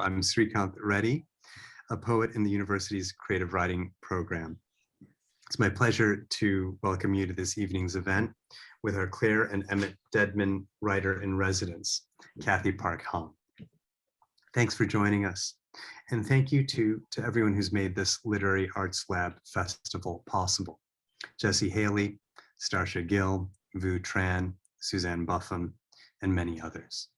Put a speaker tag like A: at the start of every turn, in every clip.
A: I'm Srikanth Reddy, a poet in the university's creative writing program. It's my pleasure to welcome you to this evening's event with our Claire and Emmett Deadman writer-in-residence, Cathy Park Hong. Thanks for joining us. And thank you to everyone who's made this Literary Arts Lab Festival possible. Jesse Haley, Starsha Gill, Vu Tran, Suzanne Buffum, and many others.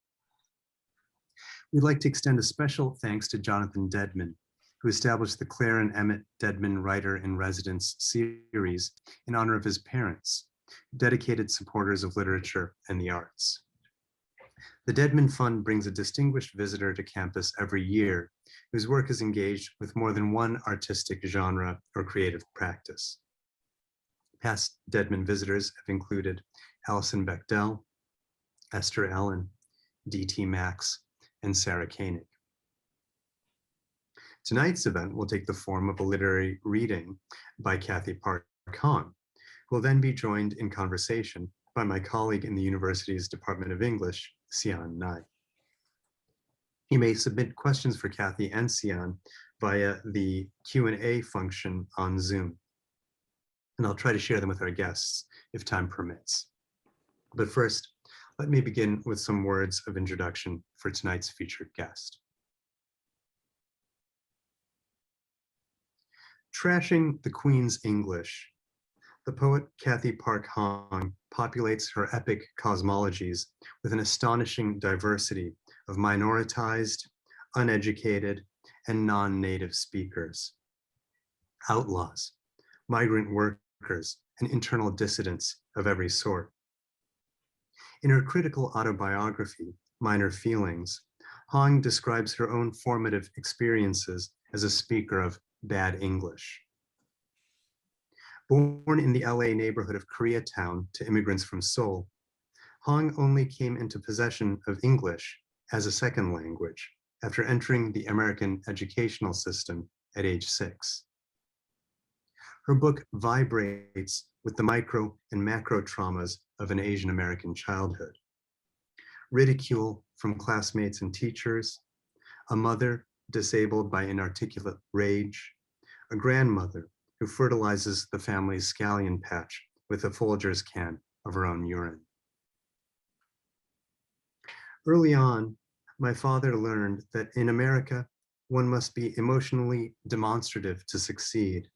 A: We'd like to extend a special thanks to Jonathan Deadman, who established the Claire and Emmett Deadman Writer-in-Residence series in honor of his parents, dedicated supporters of literature and the arts. The Deadman Fund brings a distinguished visitor to campus every year, whose work is engaged with more than one artistic genre or creative practice. Past Deadman visitors have included Alison Bechdel, Esther Allen, D.T. Max, and Sarah Koenig. Tonight's event will take the form of a literary reading by Cathy Park Hong, who will then be joined in conversation by my colleague in the university's Department of English, Sian Nai. You may submit questions for Cathy and Sian via the Q&A function on Zoom, and I'll try to share them with our guests if time permits. But first, let me begin with some words of introduction for tonight's featured guest. Trashing the Queen's English, the poet Cathy Park Hong populates her epic cosmologies with an astonishing diversity of minoritized, uneducated, and non-native speakers, outlaws, migrant workers, and internal dissidents of every sort. In her critical autobiography, Minor Feelings, Hong describes her own formative experiences as a speaker of bad English. Born in the LA neighborhood of Koreatown to immigrants from Seoul, Hong only came into possession of English as a second language after entering the American educational system at age 6. Her book vibrates with the micro and macro traumas of an Asian American childhood. Ridicule from classmates and teachers, a mother disabled by inarticulate rage, a grandmother who fertilizes the family's scallion patch with a Folgers can of her own urine. Early on, my father learned that in America, one must be emotionally demonstrative to succeed.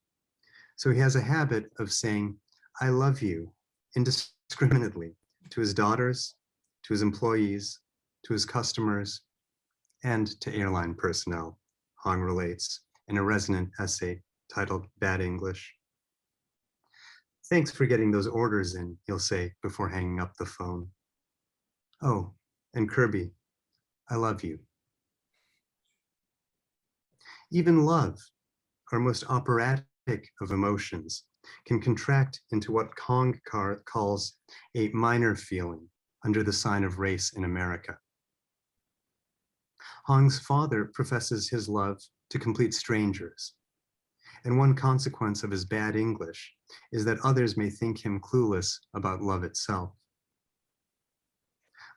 A: So he has a habit of saying, "I love you," indiscriminately to his daughters, to his employees, to his customers, and to airline personnel, Hong relates in a resonant essay titled Bad English. "Thanks for getting those orders in," he'll say before hanging up the phone. "Oh, and Kirby, I love you." Even love, our most operatic of emotions, can contract into what Hong calls a minor feeling under the sign of race in America. Hong's father professes his love to complete strangers, and one consequence of his bad English is that others may think him clueless about love itself.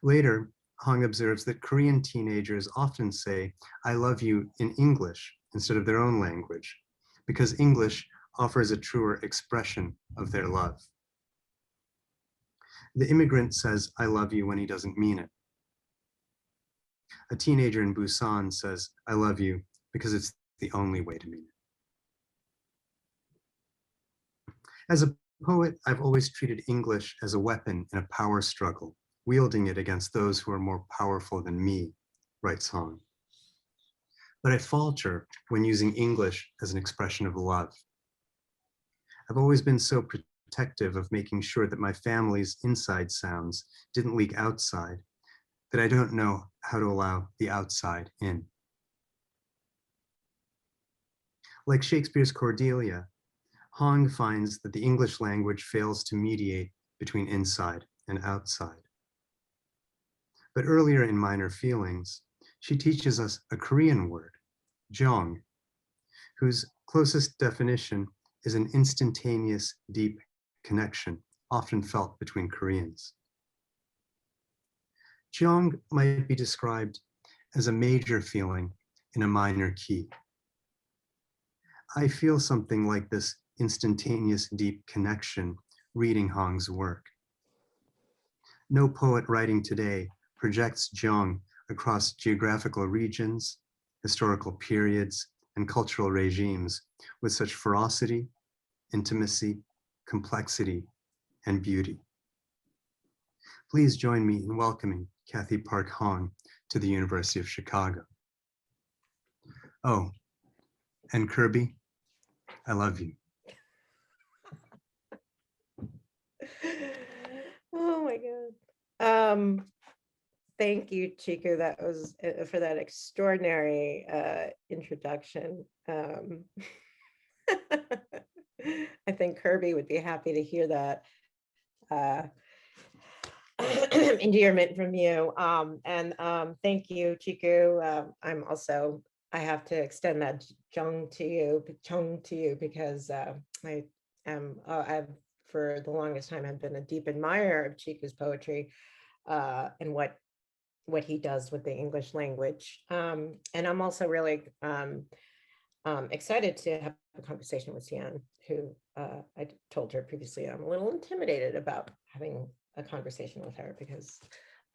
A: Later, Hong observes that Korean teenagers often say, "I love you" in English instead of their own language, because English offers a truer expression of their love. The immigrant says, "I love you" when he doesn't mean it. A teenager in Busan says, "I love you" because it's the only way to mean it. As a poet, I've always treated English as a weapon in a power struggle, wielding it against those who are more powerful than me, writes Hong. But I falter when using English as an expression of love. I've always been so protective of making sure that my family's inside sounds didn't leak outside, that I don't know how to allow the outside in. Like Shakespeare's Cordelia, Hong finds that the English language fails to mediate between inside and outside. But earlier in Minor Feelings, she teaches us a Korean word, jong, whose closest definition is an instantaneous, deep connection, often felt between Koreans. Jong might be described as a major feeling in a minor key. I feel something like this instantaneous deep connection reading Hong's work. No poet writing today projects Zhang across geographical regions, historical periods, and cultural regimes with such ferocity, intimacy, complexity, and beauty. Please join me in welcoming Cathy Park Hong to the University of Chicago. Oh, and Kirby, I love you.
B: Oh my God. Thank you, Chico. That was for that extraordinary introduction. I think Kirby would be happy to hear that endearment from you. Thank you, Chico. I have to extend that chung to you because I've for the longest time have been a deep admirer of Chico's poetry and what he does with the English language. And I'm also really excited to have a conversation with Sian, who I told her previously I'm a little intimidated about having a conversation with her because,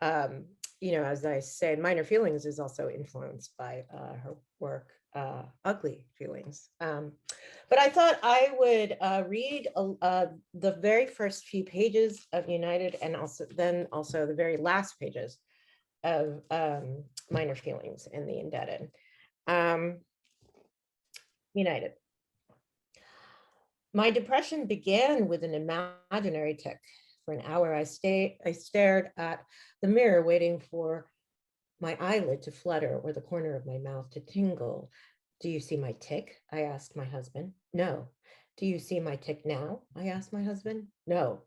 B: as I say, Minor Feelings is also influenced by her work, Ugly Feelings. But I thought I would read the very first few pages of United and also the very last pages of Minor Feelings in the Indebted. United. My depression began with an imaginary tick. For an hour, I stared at the mirror, waiting for my eyelid to flutter or the corner of my mouth to tingle. Do you see my tick? I asked my husband. No. Do you see my tick now? I asked my husband. No.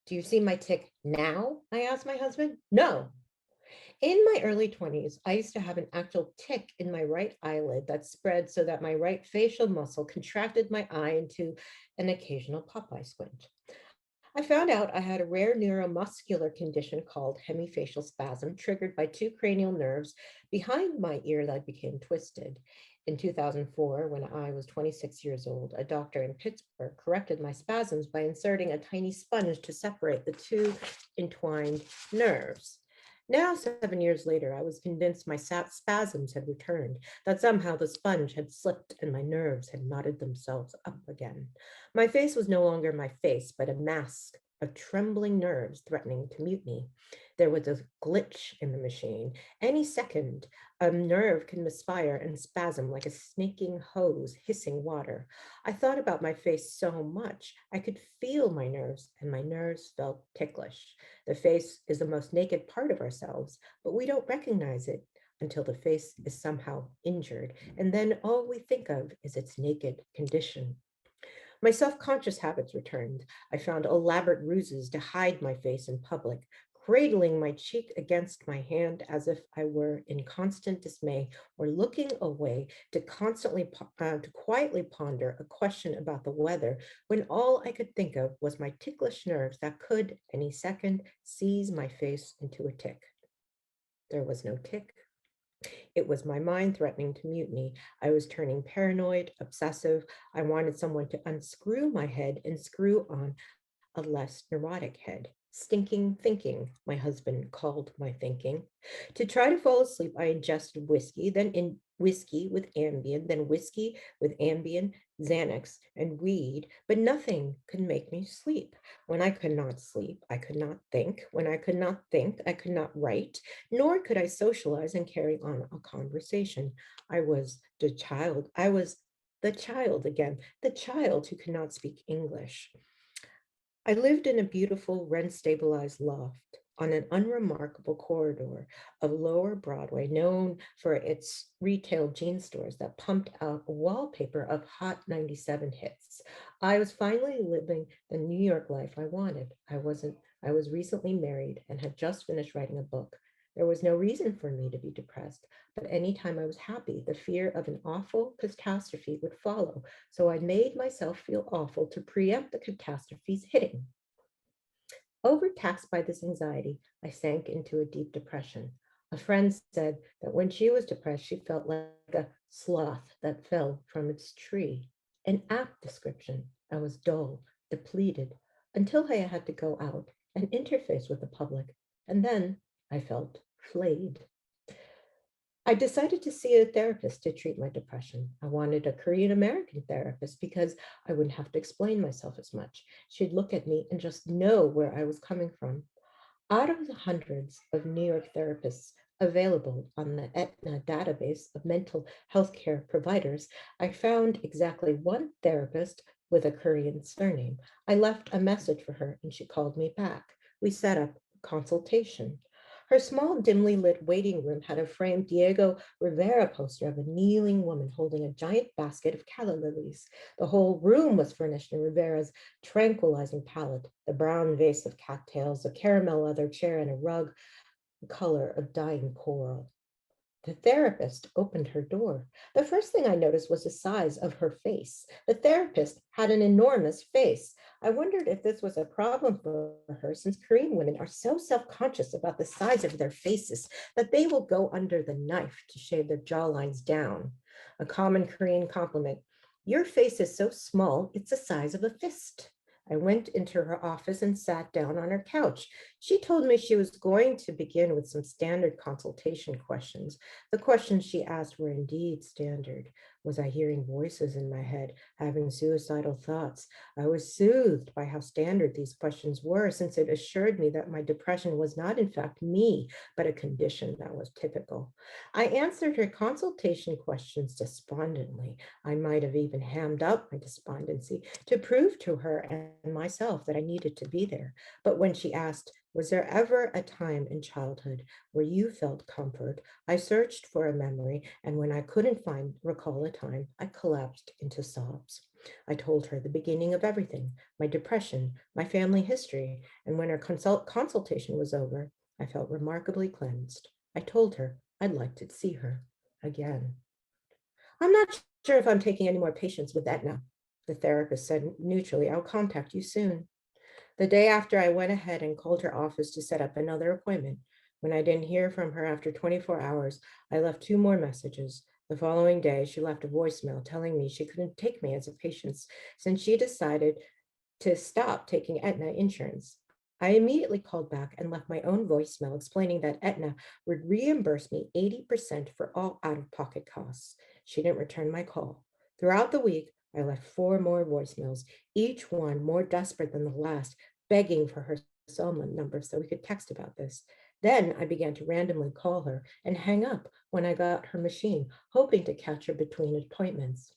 B: Do you see my tick now? I asked my husband. No. In my early 20s, I used to have an actual tick in my right eyelid that spread so that my right facial muscle contracted my eye into an occasional Popeye squint. I found out I had a rare neuromuscular condition called hemifacial spasm, triggered by two cranial nerves behind my ear that became twisted. In 2004, when I was 26 years old, a doctor in Pittsburgh corrected my spasms by inserting a tiny sponge to separate the two entwined nerves. Now, 7 years later, I was convinced my spasms had returned, that somehow the sponge had slipped and my nerves had knotted themselves up again. My face was no longer my face, but a mask of trembling nerves threatening to mutiny. There was a glitch in the machine. Any second, a nerve can misfire and spasm like a snaking hose hissing water. I thought about my face so much, I could feel my nerves, and my nerves felt ticklish. The face is the most naked part of ourselves, but we don't recognize it until the face is somehow injured, and then all we think of is its naked condition. My self-conscious habits returned. I found elaborate ruses to hide my face in public, cradling my cheek against my hand as if I were in constant dismay, or looking away to quietly ponder a question about the weather, when all I could think of was my ticklish nerves that could, any second, seize my face into a tick. There was no tick. It was my mind threatening to mutiny. I was turning paranoid, obsessive. I wanted someone to unscrew my head and screw on a less neurotic head. Stinking thinking, my husband called my thinking. To try to fall asleep, I ingested whiskey, then in whiskey with Ambien, then whiskey with Ambien, Xanax, and weed, but nothing could make me sleep. When I could not sleep, I could not think. When I could not think, I could not write, nor could I socialize and carry on a conversation. I was the child. I was the child again, the child who could not speak English. I lived in a beautiful rent-stabilized loft on an unremarkable corridor of Lower Broadway, known for its retail jean stores that pumped out a wallpaper of Hot 97 hits. I was finally living the New York life I wanted. I was recently married and had just finished writing a book. There was no reason for me to be depressed, but anytime I was happy, the fear of an awful catastrophe would follow. So I made myself feel awful to preempt the catastrophes hitting. Overtaxed by this anxiety, I sank into a deep depression. A friend said that when she was depressed, she felt like a sloth that fell from its tree. An apt description. I was dull, depleted, until I had to go out and interface with the public. And then I felt flayed. I decided to see a therapist to treat my depression. I wanted a Korean American therapist because I wouldn't have to explain myself as much. She'd look at me and just know where I was coming from. Out of the hundreds of New York therapists available on the Aetna database of mental health care providers, I found exactly one therapist with a Korean surname. I left a message for her and she called me back. We set up a consultation. Her small, dimly lit waiting room had a framed Diego Rivera poster of a kneeling woman holding a giant basket of calla lilies. The whole room was furnished in Rivera's tranquilizing palette, the brown vase of cattails, a caramel leather chair, and a rug the color of dying coral. The therapist opened her door. The first thing I noticed was the size of her face. The therapist had an enormous face. I wondered if this was a problem for her, since Korean women are so self-conscious about the size of their faces that they will go under the knife to shave their jawlines down. A common Korean compliment. Your face is so small, it's the size of a fist. I went into her office and sat down on her couch. She told me she was going to begin with some standard consultation questions. The questions she asked were indeed standard. Was I hearing voices in my head, having suicidal thoughts? I was soothed by how standard these questions were, since it assured me that my depression was not, in fact, me, but a condition that was typical. I answered her consultation questions despondently. I might have even hammed up my despondency to prove to her and myself that I needed to be there. But when she asked, was there ever a time in childhood where you felt comfort? I searched for a memory, and when I couldn't recall a time, I collapsed into sobs. I told her the beginning of everything, my depression, my family history, and when her consultation was over, I felt remarkably cleansed. I told her I'd like to see her again. I'm not sure if I'm taking any more patients with Etna, the therapist said neutrally. I'll contact you soon. The day after, I went ahead and called her office to set up another appointment. When I didn't hear from her after 24 hours, I left two more messages. The following day, she left a voicemail telling me she couldn't take me as a patient since she decided to stop taking Aetna insurance. I immediately called back and left my own voicemail explaining that Aetna would reimburse me 80% for all out-of-pocket costs. She didn't return my call. Throughout the week, I left four more voicemails, each one more desperate than the last, begging for her cell number so we could text about this. Then I began to randomly call her and hang up when I got her machine, hoping to catch her between appointments.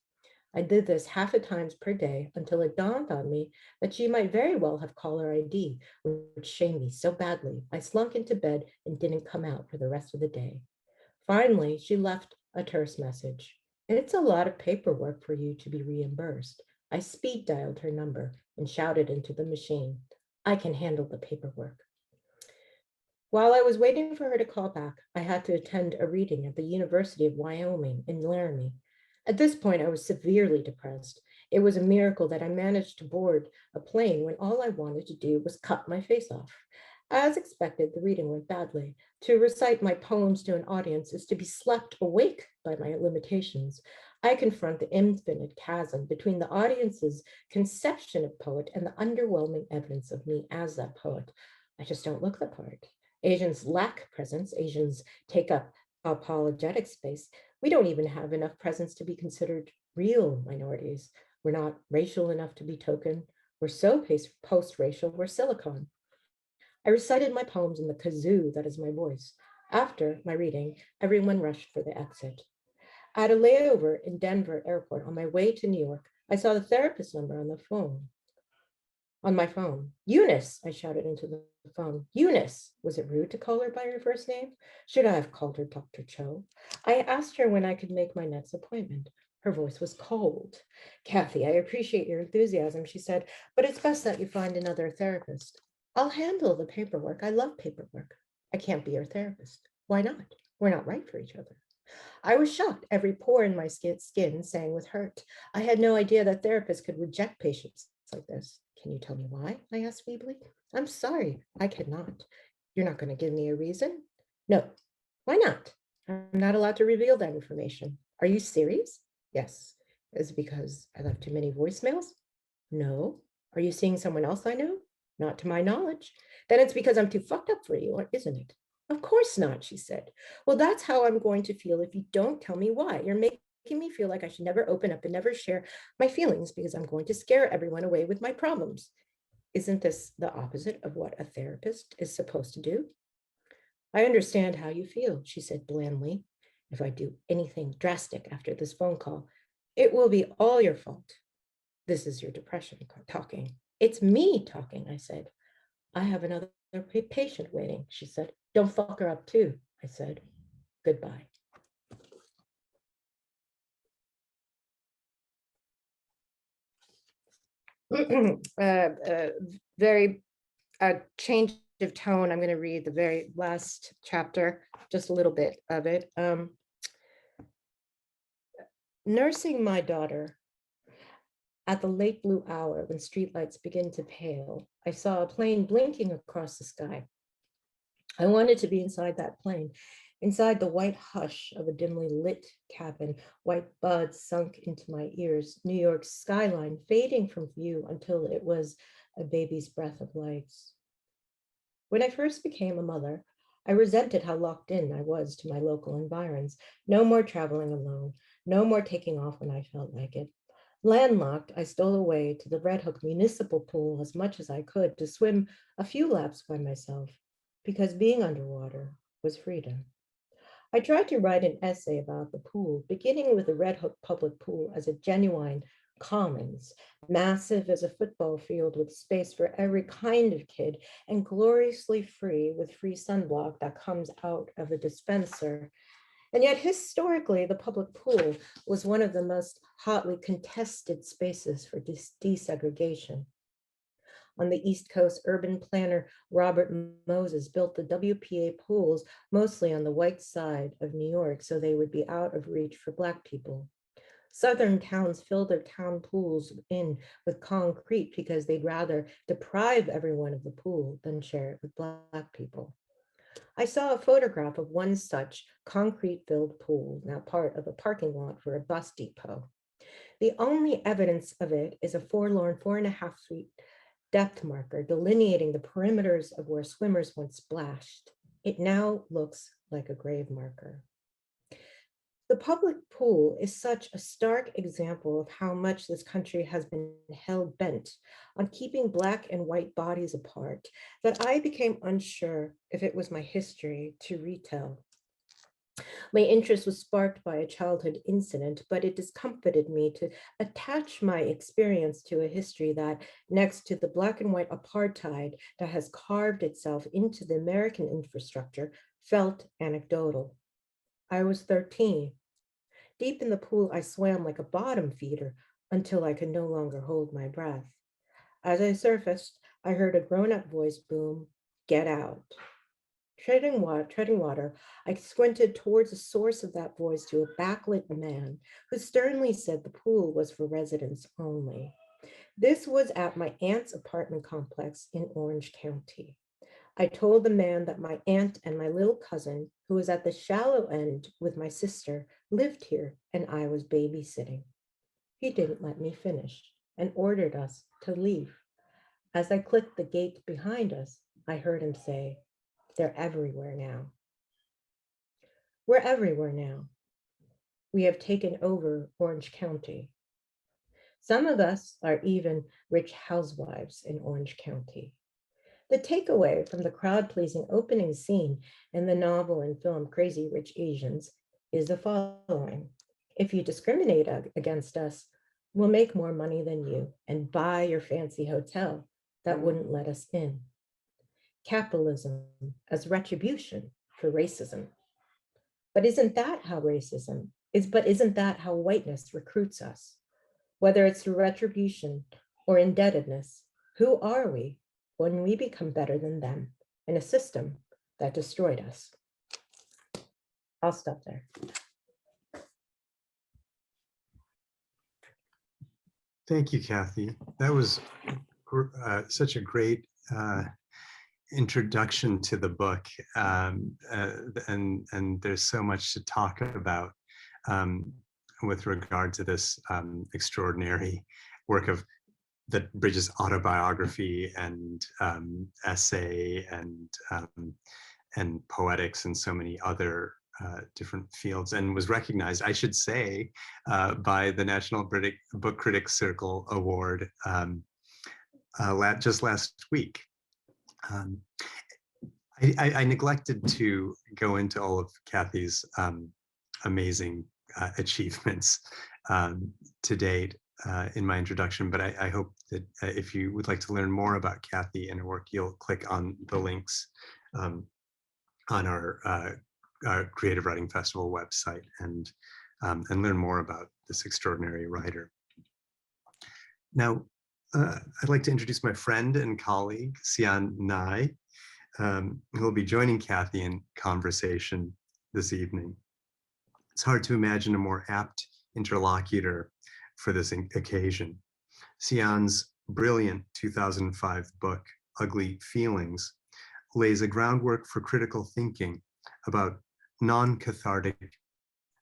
B: I did this half a times per day until it dawned on me that she might very well have caller ID, which shamed me so badly. I slunk into bed and didn't come out for the rest of the day. Finally, she left a terse message. It's a lot of paperwork for you to be reimbursed. I speed dialed her number and shouted into the machine, I can handle the paperwork. While I was waiting for her to call back, I had to attend a reading at the University of Wyoming in Laramie. At this point, I was severely depressed. It was a miracle that I managed to board a plane when all I wanted to do was cut my face off. As expected, the reading went badly. To recite my poems to an audience is to be slept awake by my limitations. I confront the infinite chasm between the audience's conception of poet and the underwhelming evidence of me as that poet. I just don't look the part. Asians lack presence. Asians take up apologetic space. We don't even have enough presence to be considered real minorities. We're not racial enough to be token. We're so post-racial, we're silicon. I recited my poems in the kazoo that is my voice. After my reading, everyone rushed for the exit. At a layover in Denver airport on my way to New York, I saw the therapist number on my phone. Eunice, I shouted into the phone. Eunice, was it rude to call her by her first name? Should I have called her Dr. Cho? I asked her when I could make my next appointment. Her voice was cold. Cathy, I appreciate your enthusiasm, she said, but it's best that you find another therapist. I'll handle the paperwork. I love paperwork. I can't be your therapist. Why not? We're not right for each other. I was shocked. Every pore in my skin sang with hurt. I had no idea that therapists could reject patients like this. Can you tell me why? I asked feebly. I'm sorry, I cannot. You're not going to give me a reason? No. Why not? I'm not allowed to reveal that information. Are you serious? Yes. Is it because I left too many voicemails? No. Are you seeing someone else I know? Not to my knowledge. Then it's because I'm too fucked up for you, isn't it? Of course not, she said. Well, that's how I'm going to feel if you don't tell me why. You're making me feel like I should never open up and never share my feelings because I'm going to scare everyone away with my problems. Isn't this the opposite of what a therapist is supposed to do? I understand how you feel, she said blandly. If I do anything drastic after this phone call, it will be all your fault. This is your depression talking. It's me talking, I said. I have another patient waiting, she said. Don't fuck her up too, I said. Goodbye. Very change of tone. I'm going to read the very last chapter, just a little bit of it. Nursing my daughter at the late blue hour when streetlights begin to pale, I saw a plane blinking across the sky. I wanted to be inside that plane, inside the white hush of a dimly lit cabin, white buds sunk into my ears, New York's skyline fading from view until it was a baby's breath of lights. When I first became a mother, I resented how locked in I was to my local environs. No more traveling alone, no more taking off when I felt like it. Landlocked, I stole away to the Red Hook Municipal Pool as much as I could to swim a few laps by myself, because being underwater was freedom. I tried to write an essay about the pool, beginning with the Red Hook Public Pool as a genuine commons, massive as a football field with space for every kind of kid, and gloriously free with free sunblock that comes out of a dispenser. And yet, historically, the public pool was one of the most hotly contested spaces for desegregation. On the East Coast, urban planner Robert Moses built the WPA pools mostly on the white side of New York so they would be out of reach for Black people. Southern towns fill their town pools in with concrete because they'd rather deprive everyone of the pool than share it with Black people. I saw a photograph of one such concrete-filled pool, now part of a parking lot for a bus depot. The only evidence of it is a forlorn 4.5 feet depth marker delineating the perimeters of where swimmers once splashed. It now looks like a grave marker. The public pool is such a stark example of how much this country has been hell-bent on keeping Black and white bodies apart that I became unsure if it was my history to retell. My interest was sparked by a childhood incident, but it discomfited me to attach my experience to a history that, next to the Black and white apartheid that has carved itself into the American infrastructure, felt anecdotal. I was 13. Deep in the pool, I swam like a bottom feeder until I could no longer hold my breath. As I surfaced, I heard a grown-up voice boom, "Get out." Treading water, I squinted towards the source of that voice to a backlit man who sternly said the pool was for residents only. This was at my aunt's apartment complex in Orange County. I told the man that my aunt and my little cousin, who was at the shallow end with my sister, lived here and I was babysitting. He didn't let me finish and ordered us to leave. As I clicked the gate behind us, I heard him say, "They're everywhere now." We're everywhere now. We have taken over Orange County. Some of us are even rich housewives in Orange County. The takeaway from the crowd-pleasing opening scene in the novel and film Crazy Rich Asians is the following. If you discriminate against us, we'll make more money than you and buy your fancy hotel that wouldn't let us in. Capitalism as retribution for racism. But isn't that how racism is? But isn't that how whiteness recruits us? Whether it's through retribution or indebtedness, who are we when we become better than them in a system that destroyed us? I'll stop there.
A: Thank you, Cathy. That was such a great introduction to the book, and there's so much to talk about with regard to this extraordinary work of that bridges autobiography and essay and poetics and so many other different fields, and was recognized, I should say, by the National Book Critics Circle Award just last week. I neglected to go into all of Cathy's amazing achievements to date in my introduction, but I hope that if you would like to learn more about Cathy and her work, you'll click on the links on our Creative Writing Festival website and learn more about this extraordinary writer. Now, I'd like to introduce my friend and colleague, Sian Nai, who will be joining Cathy in conversation this evening. It's hard to imagine a more apt interlocutor for this occasion. Sian's brilliant 2005 book, Ugly Feelings, lays a groundwork for critical thinking about non-cathartic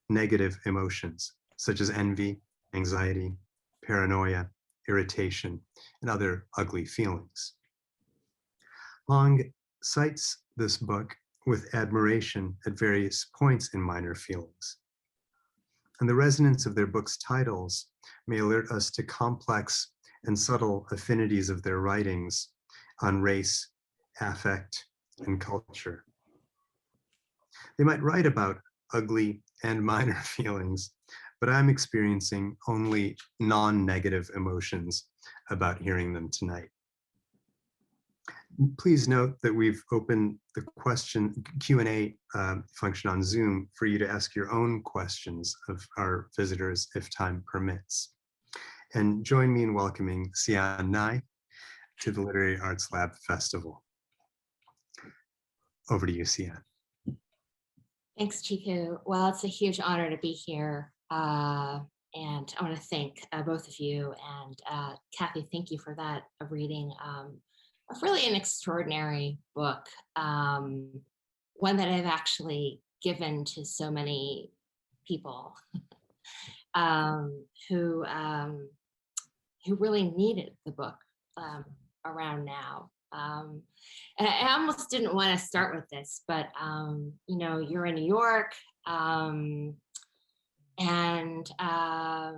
A: negative emotions, such as envy, anxiety, paranoia, irritation, and other ugly feelings. Long cites this book with admiration at various points in Minor Feelings. And the resonance of their book's titles may alert us to complex and subtle affinities of their writings on race, affect, and culture. They might write about ugly and minor feelings, but I'm experiencing only non-negative emotions about hearing them tonight. Please note that we've opened the Q&A function on Zoom for you to ask your own questions of our visitors if time permits. And join me in welcoming Sian Nai to the Literary Arts Lab Festival. Over to you, Sian.
C: Thanks, Chiku. Well, it's a huge honor to be here. And I want to thank both of you. And Cathy, thank you for that reading of really an extraordinary book, one that I've actually given to so many people who really needed the book around now. And I almost didn't want to start with this, but you know, you're in New York, and I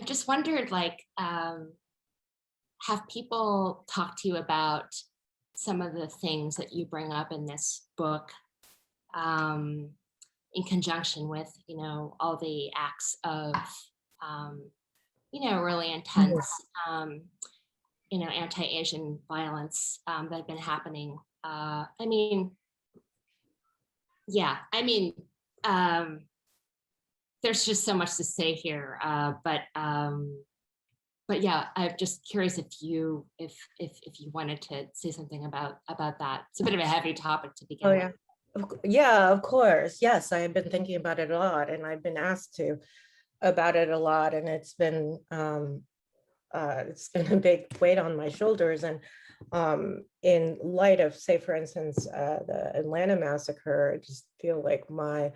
C: just wondered, like, have people talked to you about some of the things that you bring up in this book, in conjunction with, you know, all the acts of, you know, really intense, you know, anti-Asian violence that have been happening. I mean, yeah, I mean, there's just so much to say here, but yeah, I'm just curious if you wanted to say something about that. It's a bit of a heavy topic to begin with.
B: Yeah, of course. Yes, I have been thinking about it a lot, and I've been asked to about it a lot, and it's been a big weight on my shoulders. And in light of, say, for instance, the Atlanta massacre, I just feel like my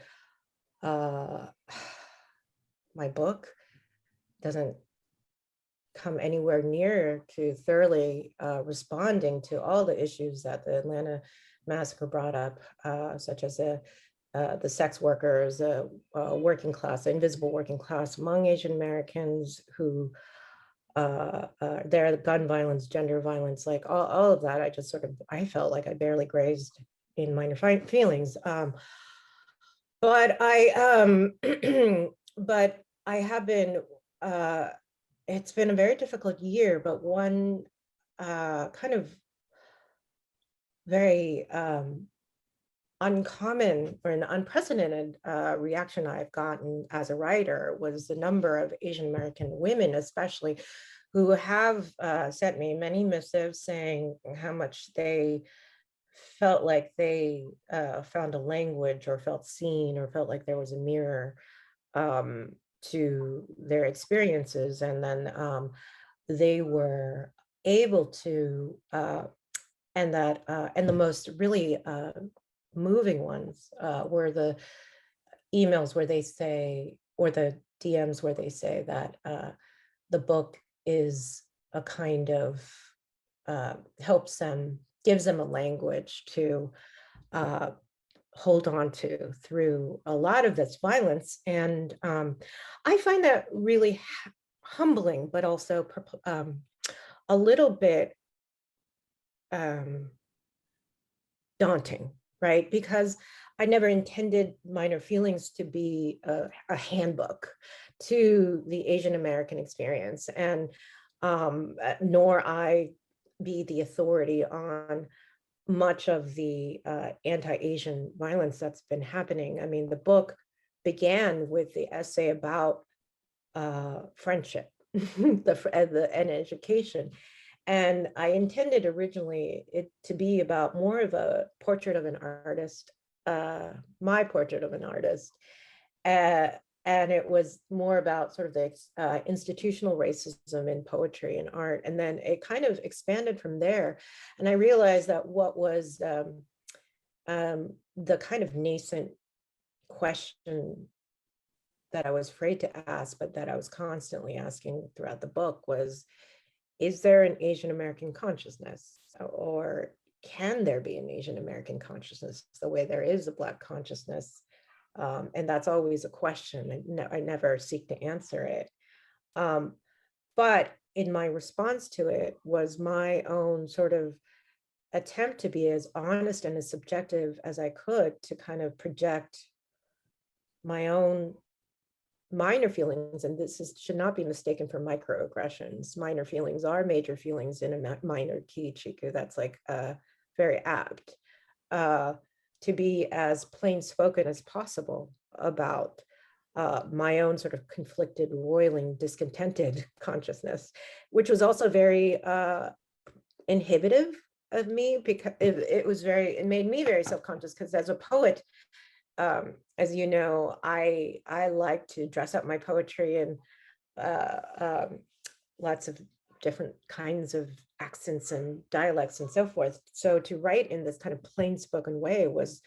B: book doesn't come anywhere near to thoroughly responding to all the issues that the Atlanta massacre brought up, such as the sex workers, working class, invisible working class among Asian Americans who the gun violence, gender violence, like all of that. I felt like I barely grazed in Minor Feelings. But but I have been, it's been a very difficult year, but one kind of very uncommon or an unprecedented reaction I've gotten as a writer was the number of Asian American women, especially, who have sent me many missives saying how much they felt like they found a language or felt seen or felt like there was a mirror to their experiences. And then they were able to and that and the most really moving ones were the emails where they say, or the DMs where they say that the book is a kind of helps them, gives them a language to uh, hold on to through a lot of this violence. And I find that really humbling, but also a little bit daunting, right? Because I never intended Minor Feelings to be a handbook to the Asian American experience, and nor I be the authority on much of the anti-Asian violence that's been happening. I mean, the book began with the essay about friendship and education. And I intended originally it to be about more of a portrait of an artist, my portrait of an artist. Uh, and it was more about sort of the institutional racism in poetry and art. And then it kind of expanded from there. And I realized that what was the kind of nascent question that I was afraid to ask, but that I was constantly asking throughout the book was, is there an Asian American consciousness? Or can there be an Asian American consciousness the way there is a Black consciousness? And that's always a question. I never seek to answer it. But in my response to it was my own sort of attempt to be as honest and as subjective as I could to kind of project my own minor feelings, and should not be mistaken for microaggressions. Minor feelings are major feelings in a minor key, Chiku. That's like very apt. To be as plain spoken as possible about my own sort of conflicted, roiling, discontented consciousness, which was also very inhibitive of me, because it made me very self-conscious, because as a poet, as you know, I like to dress up my poetry in lots of different kinds of accents and dialects and so forth. So to write in this kind of plain spoken way was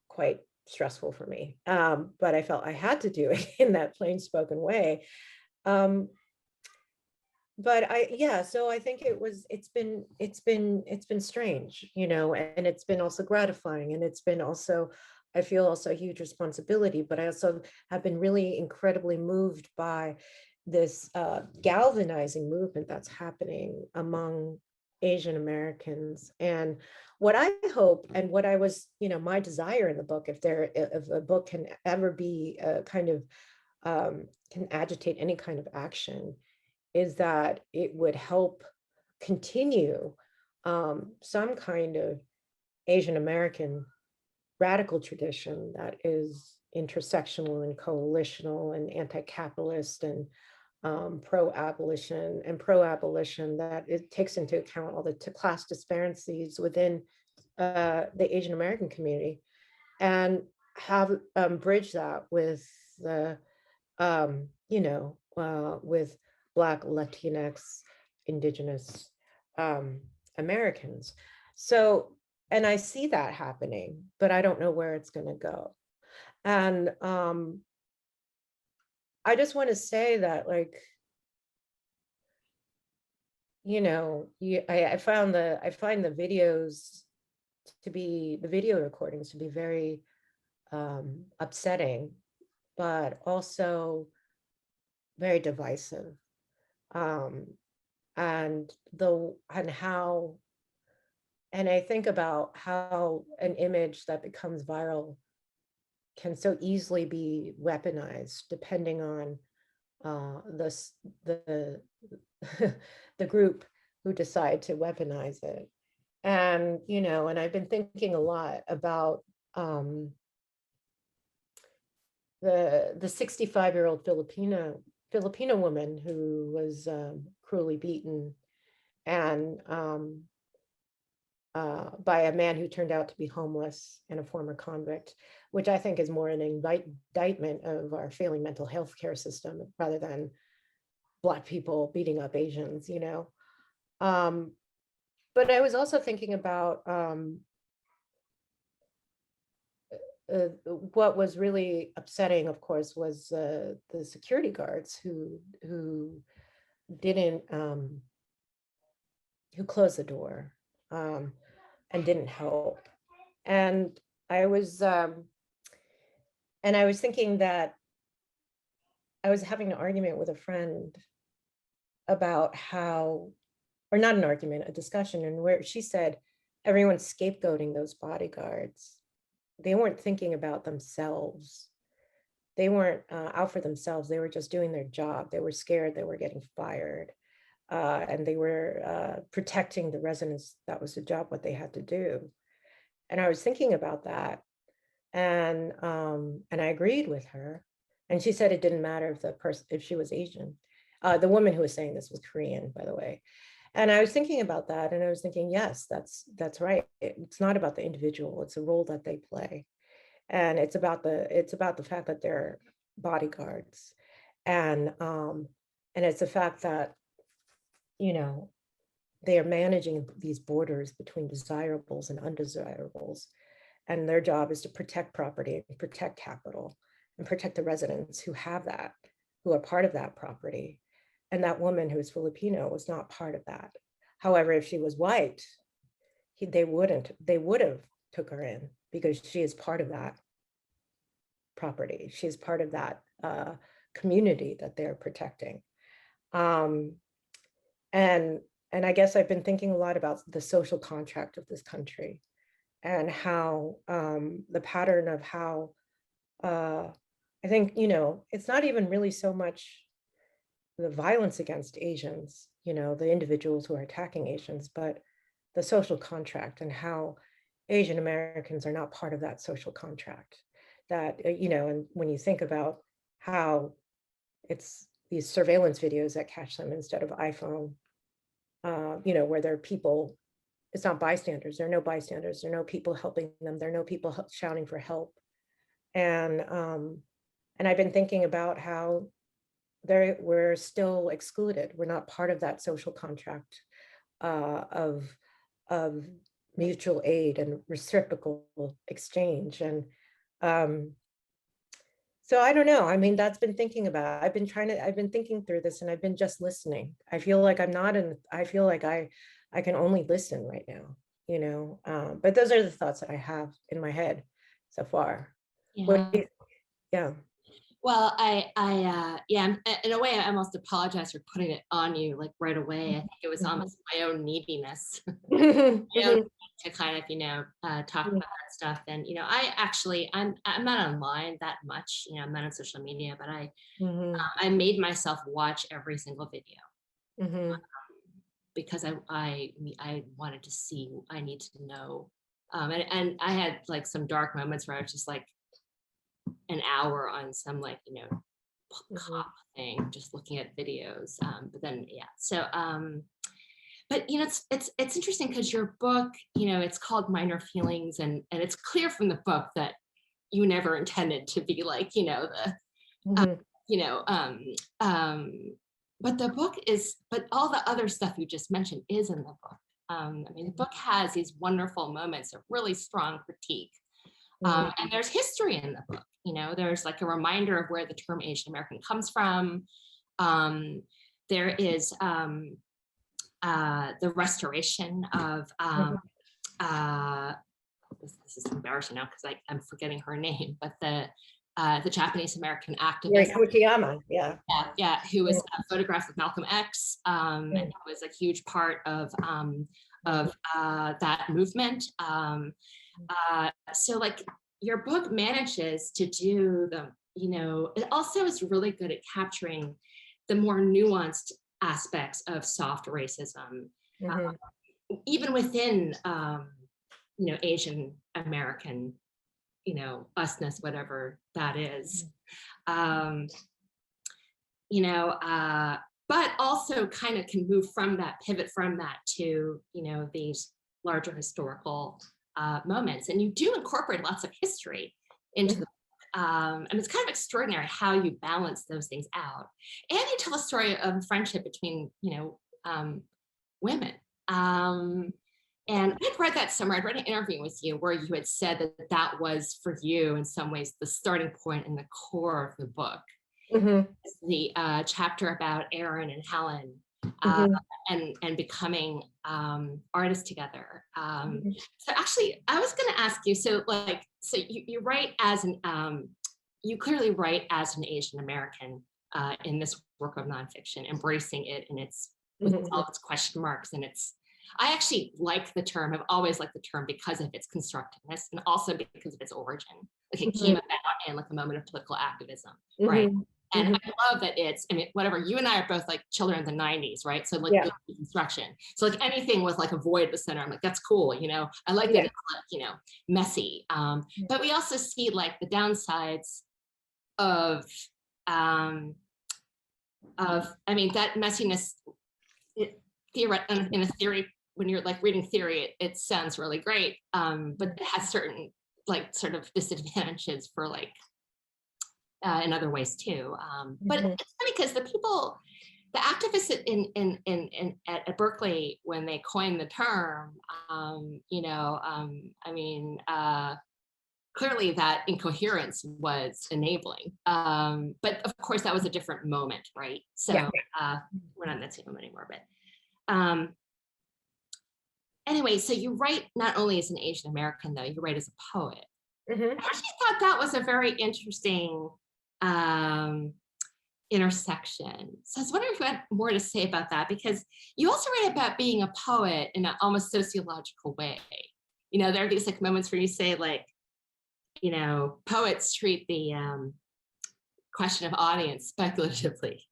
B: quite stressful for me. But I felt I had to do it in that plain spoken way. But so I think it's been strange, you know, and it's been also gratifying, and it's been also, I feel also a huge responsibility, but I also have been really incredibly moved by this galvanizing movement that's happening among Asian Americans. And what I hope, and what I was, you know, my desire in the book, if a book can ever be a kind of can agitate any kind of action, is that it would help continue some kind of Asian American radical tradition that is intersectional and coalitional and anti-capitalist and pro-abolition, that it takes into account all the class disparities within the Asian American community, and have bridge that with the with Black, Latinx, Indigenous Americans. So, and I see that happening, but I don't know where it's going to go. And I just want to say that, like, you know, I find the videos the video recordings to be very upsetting, but also very divisive. And I think about how an image that becomes viral can so easily be weaponized depending on the the group who decide to weaponize it. And you know, and I've been thinking a lot about the 65-year-old Filipino woman who was cruelly beaten and by a man who turned out to be homeless and a former convict, which I think is more an indictment of our failing mental health care system rather than Black people beating up Asians, you know. But I was also thinking about what was really upsetting, of course, was the security guards who didn't who closed the door and didn't help. And I was thinking that I was having an argument with a friend about how, or not an argument, a discussion, and where she said everyone's scapegoating those bodyguards. They weren't thinking about themselves. They weren't out for themselves. They were just doing their job. They were scared they were getting fired. And they were protecting the residents. That was the job, what they had to do. And I was thinking about that. And I agreed with her. And she said it didn't matter if the person, if she was Asian. The woman who was saying this was Korean, by the way. And I was thinking about that, and I was thinking, yes, that's right. It's not about the individual; it's a role that they play, and it's about the fact that they're bodyguards, and it's the fact that, you know, they are managing these borders between desirables and undesirables, and their job is to protect property, and protect capital, and protect the residents who have that, who are part of that property. And that woman who is Filipino was not part of that. However, if she was white, they would have took her in because she is part of that property. She is part of that community that they're protecting. And I guess I've been thinking a lot about the social contract of this country, and how the pattern of how I think, you know, it's not even really so much the violence against Asians, you know, the individuals who are attacking Asians, but the social contract, and how Asian Americans are not part of that social contract. That, you know, and when you think about how it's these surveillance videos that catch them instead of iPhone, you know, where there are people, it's not bystanders, there are no bystanders, there are no people helping them, there are no people shouting for help. And I've been thinking about how we're still excluded. We're not part of that social contract of mutual aid and reciprocal exchange. And so I don't know. I mean, that's been thinking about. I've been thinking through this, and I've been just listening. I feel like I'm not in. I feel like I can only listen right now. You know, but those are the thoughts that I have in my head so far.
C: Yeah.
B: Yeah.
C: Well, yeah, in a way, I almost apologize for putting it on you like right away. I think it was almost my own neediness, you know, to kind of, you know, talk about that stuff. And, you know, I'm not online that much, you know, I'm not on social media, but I made myself watch every single video because I wanted to see, I need to know. And I had like some dark moments where I was just like, an hour on some, like, you know, cop thing, just looking at videos. But then, yeah. So, but you know, it's interesting because your book, you know, it's called Minor Feelings, and it's clear from the book that you never intended to be like, you know, you know, but the book is, but all the other stuff you just mentioned is in the book. I mean, the book has these wonderful moments of really strong critique. And there's history in the book, you know, there's like a reminder of where the term Asian American comes from. There is the restoration of, this is embarrassing now because I'm forgetting her name, but the Japanese American activist.
B: Fukuyama,
C: who was photographed with Malcolm X, and who was a huge part of that movement. So like your book manages to do the, you know, it also is really good at capturing the more nuanced aspects of soft racism, even within, you know, Asian American, you know, usness, whatever that is, you know, but also kind of can move from that, pivot from that to, you know, these larger historical moments. And you do incorporate lots of history into the book. And it's kind of extraordinary how you balance those things out. And you tell a story of friendship between, you know, women. And I'd read that somewhere. I'd read an interview with you where you had said that that was for you, in some ways, the starting point and the core of the book.
B: Mhm,
C: The chapter about Aaron and Helen
B: mhm,
C: and becoming artists together.
B: mhm,
C: So actually, I was going to ask you. So so you write as an you clearly write as an Asian American in this work of nonfiction, embracing it and its with
B: mhm,
C: all its question marks and its. I actually like the term. I've always liked the term because of its constructiveness and also because of its origin. Like it came
B: mhm,
C: about in like a moment of political activism, right?
B: mhm,
C: And
B: mhm.
C: I love that it's, I mean, whatever, you and I are both like children of the 90s, right? So like
B: Yeah,
C: the construction. So like anything with like a void at the center, I'm like, that's cool, you know? I like that
B: yeah,
C: it's like, messy. But we also see like the downsides of, um, I mean, that messiness, in a theory, when you're like reading theory, it sounds really great. But it has certain like sort of disadvantages for like in other ways too. But
B: mhm,
C: it's funny because the activists at Berkeley, when they coined the term, I mean, clearly that incoherence was enabling. But of course, that was a different moment, right?
B: yeah.
C: So we're not in that same moment anymore. But anyway, so you write not only as an Asian American, though, you write as a poet.
B: Mhm.
C: I actually thought that was a very interesting um, intersection. So I was wondering if you had more to say about that, because you also write about being a poet in an almost sociological way. There are these like moments where you say like, poets treat the question of audience speculatively,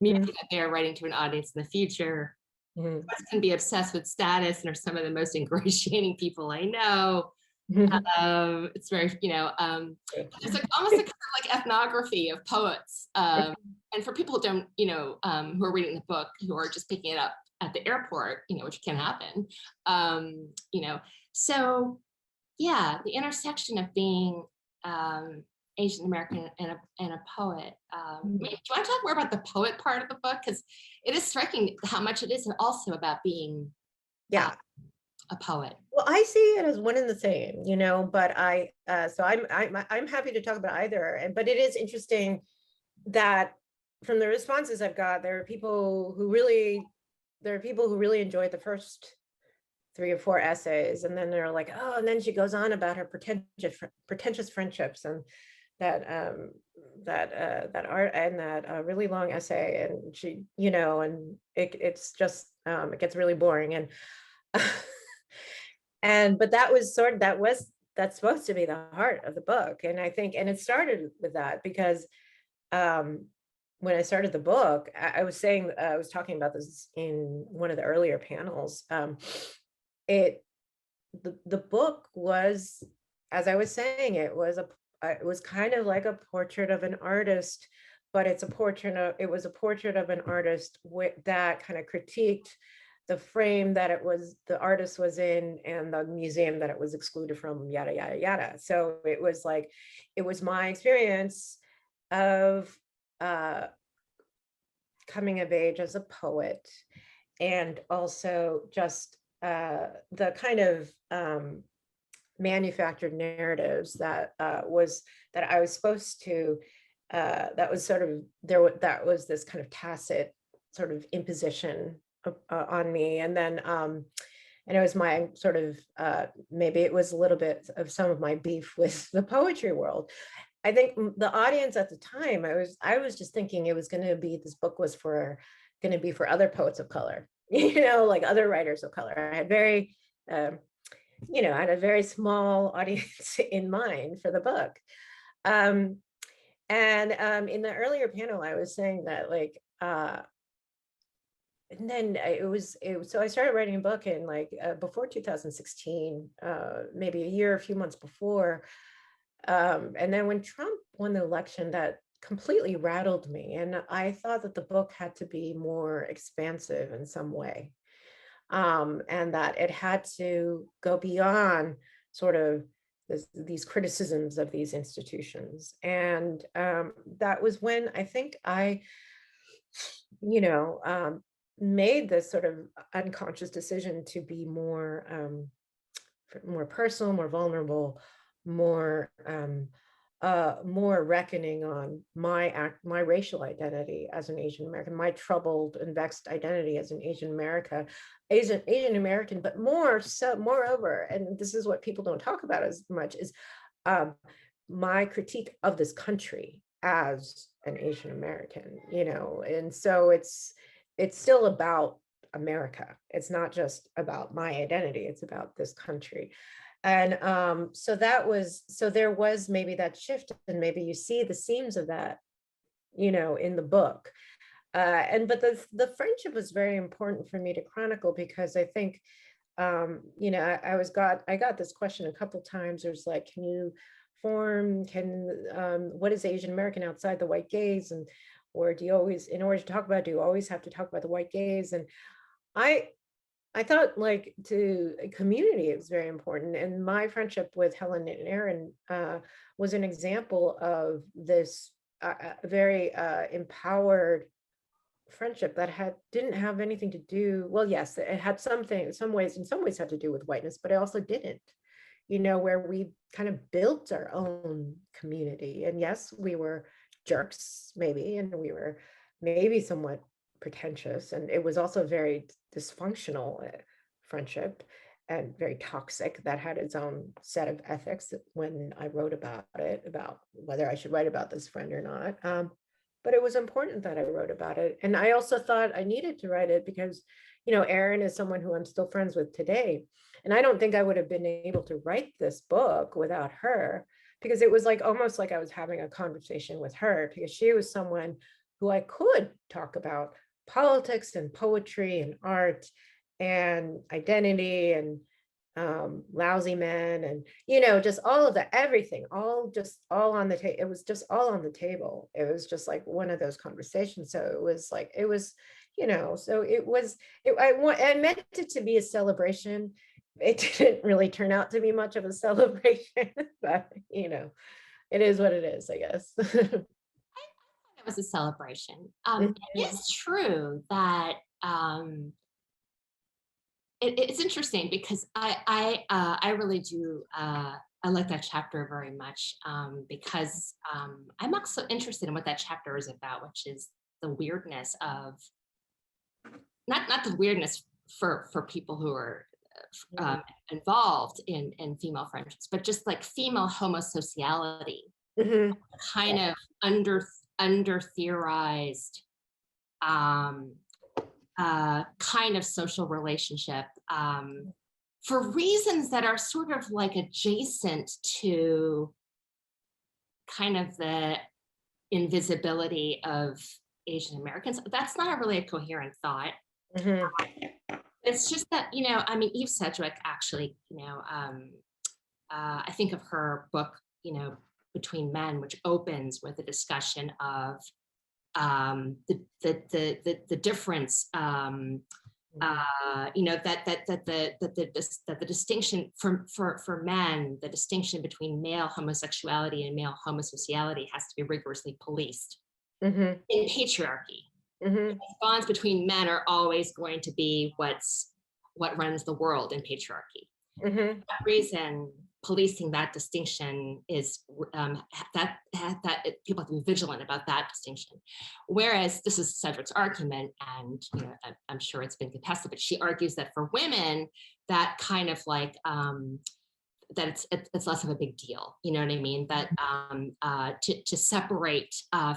C: meaning
B: Mhm,
C: that they are writing to an audience in the future.
B: mhm,
C: Poets can be obsessed with status and are some of the most ingratiating people I know.
B: mhm.
C: It's very, it's like almost a kind of like ethnography of poets. And for people who don't, who are reading the book, who are just picking it up at the airport, which can happen. Um, you know, so yeah, the intersection of being Asian American and a poet. Do you want to talk more about the poet part of the book? Because it is striking how much it is also about being uh,
B: Yeah.
C: a poet.
B: Well, I see it as one and the same, but so I'm happy to talk about either. But it is interesting that from the responses I've got, there are people who really enjoyed the first 3 or 4 essays, and then they're like, oh, and then she goes on about her pretentious friendships, and that art, and that really long essay, and she, and it's just it gets really boring, and and but that's supposed to be the heart of the book, and I think, and it started with that because um when I started the book, I was saying, I was talking about this in one of the earlier panels. It the book was, as I was saying, it was kind of like a portrait of an artist, but it was a portrait of an artist that kind of critiqued the frame that the artist was in, and the museum that it was excluded from, yada yada yada. So it was my experience of uh coming of age as a poet, and also just the kind of manufactured narratives that I was supposed to that was sort of that was this kind of tacit sort of imposition on me, and it was my sort of maybe it was a little bit of some of my beef with the poetry world. I think the audience at the time, I was just thinking it was going to be, this book was going to be for other poets of color, like other writers of color. Um, I had a very small audience in mind for the book. Um, and in the earlier panel, I was saying that and then so I started writing a book in before 2016, maybe a few months before. And then when Trump won the election, that completely rattled me. And I thought that the book had to be more expansive in some way. And that it had to go beyond sort of these criticisms of these institutions. And that was when I think I, you know, um, made this sort of unconscious decision to be more personal, more vulnerable, more more reckoning on my racial identity as an Asian American, my troubled and vexed identity as an Asian American, but more so, moreover, and this is what people don't talk about as much, is um, my critique of this country as an Asian American, and so it's still about America. It's not just about my identity, it's about this country. And so there was maybe that shift, and maybe you see the seams of that, in the book. But the friendship was very important for me to chronicle, because I think, I got this question a couple times. There's like, what is Asian American outside the white gaze? And, or do you always, in order to talk about it, do you always have to talk about the white gaze? And I thought, like, to community is very important. And my friendship with Helen and Aaron was an example of this very empowered friendship that didn't have anything to do, well, yes, it had in some ways had to do with whiteness, but it also didn't, where we kind of built our own community. And yes, we were jerks maybe, and we were maybe somewhat pretentious, and it was also very dysfunctional friendship, and very toxic, that had its own set of ethics when I wrote about it, about whether I should write about this friend or not. But it was important that I wrote about it. And I also thought I needed to write it because, Erin is someone who I'm still friends with today. And I don't think I would have been able to write this book without her, because it was like almost like I was having a conversation with her, because she was someone who I could talk about politics and poetry and art and identity and lousy men, and just all of that, everything, all on the table. It was just all on the table. It was just like one of those conversations. So it was so I meant it to be a celebration. It didn't really turn out to be much of a celebration, but it is what it is, I guess.
C: It was a celebration. It's true that it's interesting, because I really do I like that chapter very much, because I'm also interested in what that chapter is about, which is the weirdness of not the weirdness for people who are involved in female friendships, but just like female homosociality, kind of under theorized kind of social relationship, for reasons that are sort of like adjacent to kind of the invisibility of Asian Americans. That's not really a coherent thought. It's just that, Eve Sedgwick actually, I think of her book, Between Men, which opens with a discussion of the difference, that the distinction for men, the distinction between male homosexuality and male homosociality has to be rigorously policed in patriarchy. The bonds between men are always going to be what runs the world in patriarchy. For that reason, policing that distinction is that people have to be vigilant about that distinction. Whereas this is Sedgwick's argument, and I'm sure it's been contested, but she argues that for women, that kind of like that it's less of a big deal. You know what I mean? That to separate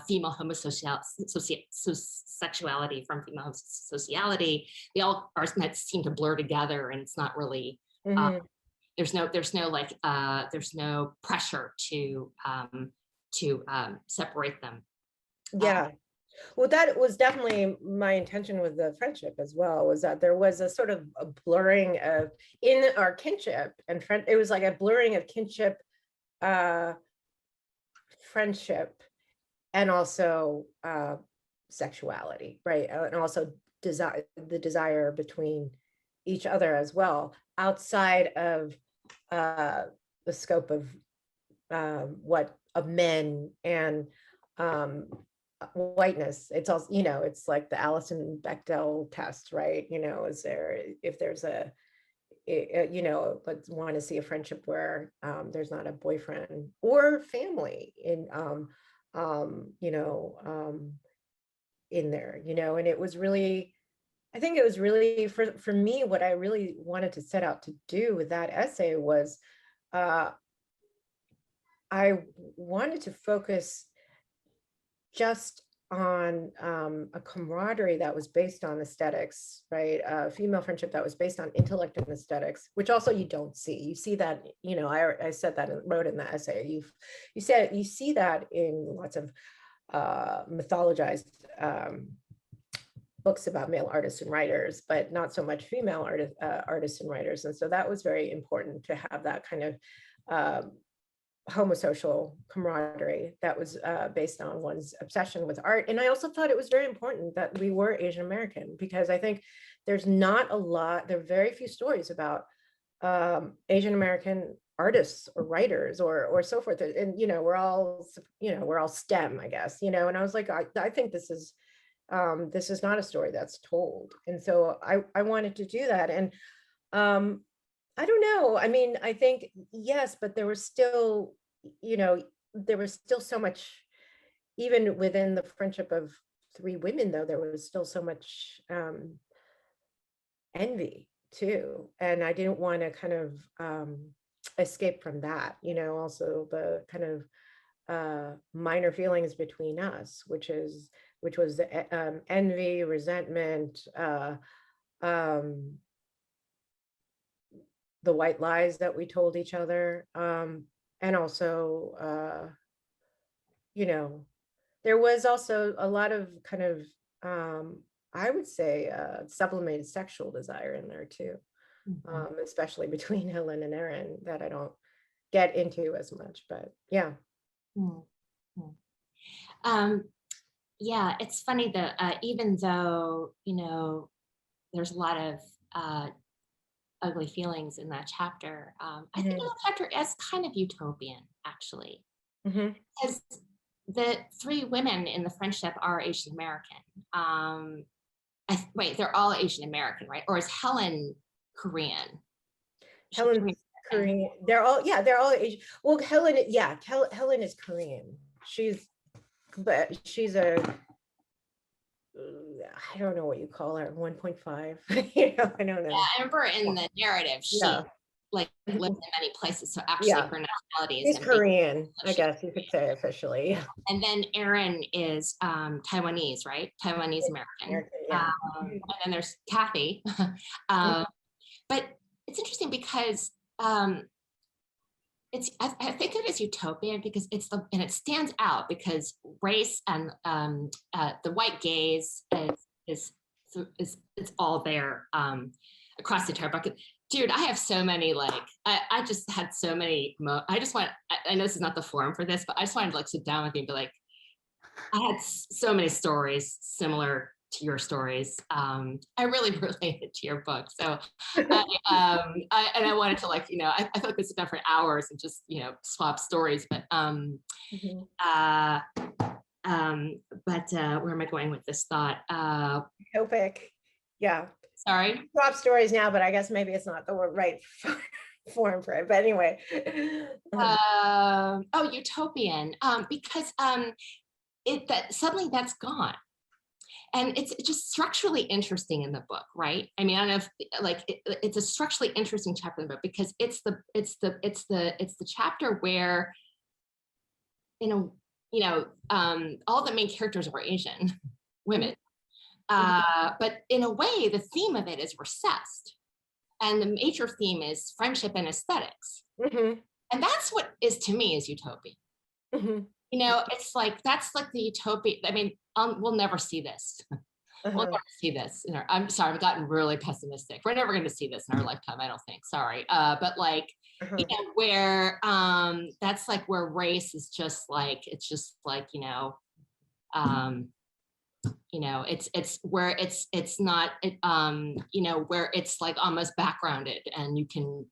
C: female homosexuality from female homosociality, they all seem to blur together, and it's not really. There's no pressure to separate them.
B: Yeah. Well, that was definitely my intention with the friendship as well, was that there was a sort of a blurring of, in our kinship and it was like a blurring of kinship, friendship, and also sexuality, right? And also the desire between each other as well, outside of the scope of men and whiteness. It's also, it's like the Alison Bechdel test, right? Is there, if there's let's want to see a friendship where there's not a boyfriend or family in there, and it was really, I think it was really for me, what I really wanted to set out to do with that essay was I wanted to focus just on a camaraderie that was based on aesthetics, right? Female friendship that was based on intellect and aesthetics, which also you don't see. You see that, I said that and wrote in the essay. You see that in lots of mythologized books about male artists and writers, but not so much female artists and writers. And so that was very important to have that kind of homosocial camaraderie that was based on one's obsession with art. And I also thought it was very important that we were Asian American, because I think there are very few stories about Asian American artists or writers or so forth. And, we're all STEM, I guess, and I was like, I think this is not a story that's told. And so I wanted to do that. And I don't know. I mean, I think, yes, but there was still, so much, even within the friendship of three women, though, there was still so much envy too. And I didn't want to kind of escape from that, also the kind of minor feelings between us, which was the envy, resentment, the white lies that we told each other, and also, there was also a lot of kind of, I would say, sublimated sexual desire in there too, especially between Helen and Aaron, that I don't get into as much, but yeah.
C: Yeah, it's funny that even though, there's a lot of ugly feelings in that chapter, I think that chapter is kind of utopian, actually, because the three women in the friendship are Asian American. Wait, they're all Asian American, right? Or is Helen Korean?
B: Helen's Korean. They're all Asian. Well, Helen is Korean. But she's a, I don't know what you call her, 1.5. I don't know.
C: Yeah, I remember in the narrative, she like lived in many places. So actually her nationality is
B: Korean, I guess you could say officially.
C: And then Aaron is Taiwanese, right? Taiwanese American. And then there's Cathy. But it's interesting because I think it is utopian because and it stands out because race and the white gaze is all there across the entire bucket. Dude, I have so many, I just had so many, I know this is not the forum for this, but I just wanted to sit down with you and be like, I had so many stories similar to your stories. I really related to your book. So, I wanted to I feel like this is done for hours and just, swap stories, but, where am I going with this thought?
B: Topic. Yeah.
C: Sorry.
B: Swap stories now, but I guess maybe it's not the right form for it. But anyway.
C: Utopian. Because suddenly that's gone. And it's just structurally interesting in the book, right? I mean, I don't know if it's a structurally interesting chapter in the book because it's the chapter where, all the main characters are Asian women. But in a way, the theme of it is recessed. And the major theme is friendship and aesthetics. And that's what to me is utopian. It's that's the utopia. I mean, we'll never see this. We'll never see this. I'm sorry, I've gotten really pessimistic. We're never going to see this in our lifetime, I don't think. Sorry. But where that's where race is just it's just it's where it's not where it's almost backgrounded and you can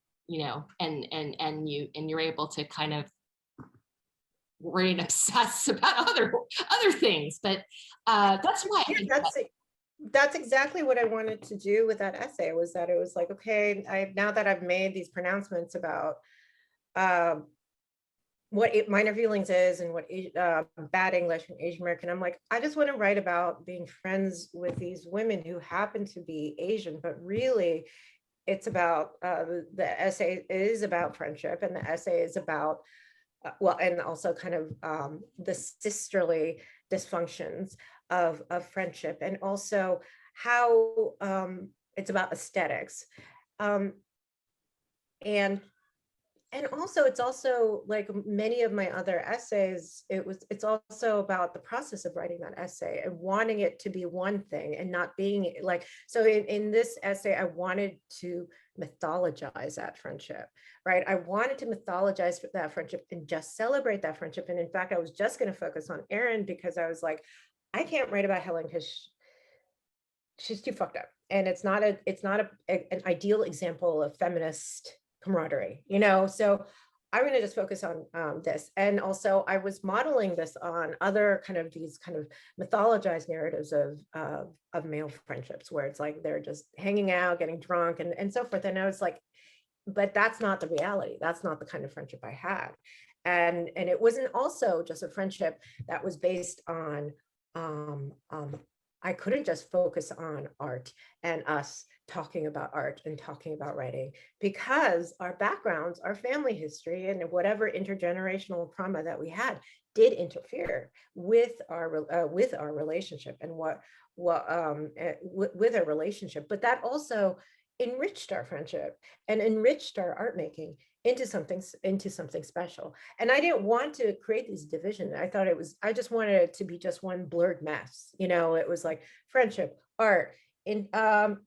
C: and you're able to kind of worry and obsess about other things. But that's why I
B: Yeah,
C: think
B: that's exactly what I wanted to do with that essay, was that it was like, okay, now that I've made these pronouncements about what minor feelings is and what bad English and Asian American, I'm like, I just want to write about being friends with these women who happen to be Asian, but really it's about the essay is about friendship, and the essay is about well, and also kind of the sisterly dysfunctions of friendship, and also how it's about aesthetics. Um, and also it's also like many of my other essays, it's also about the process of writing that essay and wanting it to be one thing and not being like, so in this essay I wanted to mythologize that friendship, right? I wanted to mythologize that friendship and just celebrate that friendship. And in fact, I was just going to focus on Erin because I was like, I can't write about Helen because she's too fucked up, and it's not an ideal example of feminist camaraderie, so I'm going to just focus on this. And also I was modeling this on other kind of these kind of mythologized narratives of male friendships, where it's like they're just hanging out, getting drunk, and so forth. And I was like, but that's not the reality. That's not the kind of friendship I had. And it wasn't also just a friendship that was based on I couldn't just focus on art and us talking about art and talking about writing, because our backgrounds, our family history, and whatever intergenerational trauma that we had did interfere with our relationship, and with our relationship. But that also enriched our friendship and enriched our art making into something special. And I didn't want to create this division. I just wanted it to be just one blurred mess. It was like friendship, art. And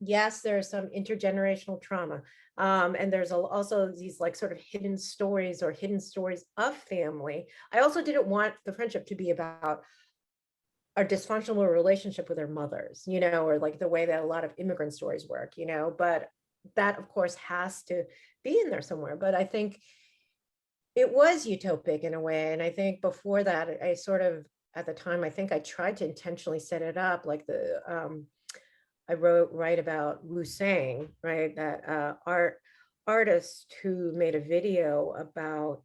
B: yes, there's some intergenerational trauma. And there's also these like sort of hidden stories of family. I also didn't want the friendship to be about our dysfunctional relationship with our mothers, or like the way that a lot of immigrant stories work, but that of course has to be in there somewhere. But I think it was utopic in a way. And I think before that, I sort of, at the time, I think I tried to intentionally set it up like I write about Wu Sang, right? That artist who made a video about,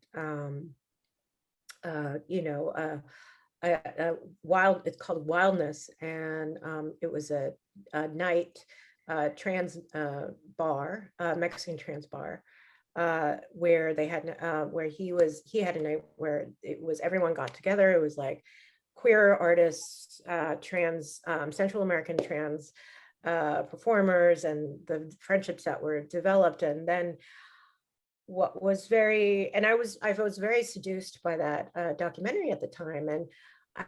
B: it's called Wildness, and it was a night trans bar, Mexican trans bar, where they had where he had a night where it was everyone got together. It was like queer artists, trans Central American trans performers, and the friendships that were developed. And then what was I was very seduced by that documentary at the time. And